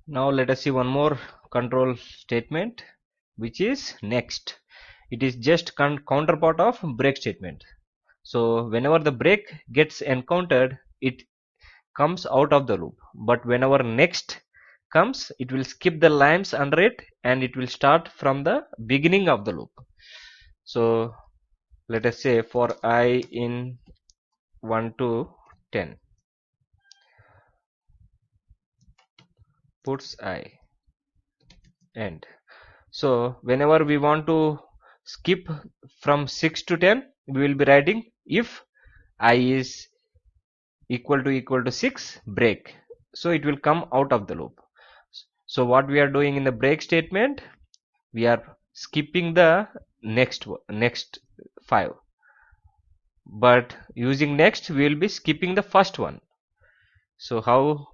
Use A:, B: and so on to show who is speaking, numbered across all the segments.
A: Now let us see one more control statement, which is next. It is just counterpart of break statement. So whenever the break gets encountered, it comes out of the loop, but whenever next comes, it will skip the lines under it and it will start from the beginning of the loop. So let us say for I in 1 to 10 puts I end. So whenever we want to skip from 6 to 10, we will be writing if I is equal to 6 break. So it will come out of the loop. So what we are doing in the break statement, we are skipping the next 5, but using next we will be skipping the first one. So how,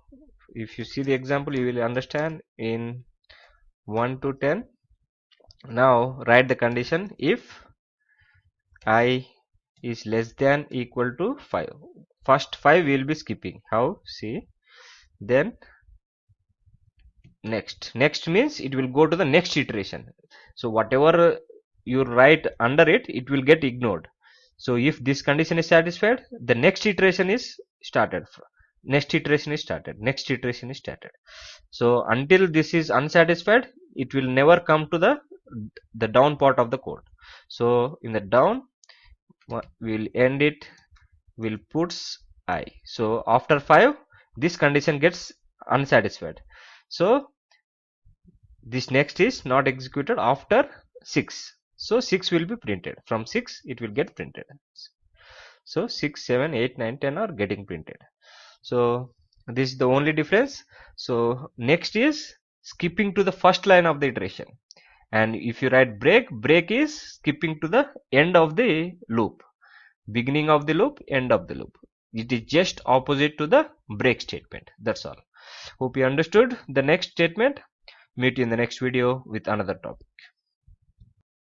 A: if you see the example, you will understand. In 1 to 10, now write the condition if I is less than equal to 5. First 5 we will be skipping. How? See, then next means it will go to the next iteration. So whatever you write under it, it will get ignored. So if this condition is satisfied, the next iteration is started, next iteration is started, next iteration is started. So until this is unsatisfied, it will never come to the down part of the code. So in the down, we'll end it, will puts I. So after 5, this condition gets unsatisfied. So this next is not executed after 6. So 6 will be printed. From 6 it will get printed. So 6, 7, 8, 9, 10 are getting printed. So this is the only difference. So next is skipping to the first line of the iteration. And if you write break is skipping to the end of the loop. Beginning of the loop, end of the loop. It is just opposite to the break statement. That's all. Hope you understood the next statement. Meet you in the next video with another topic.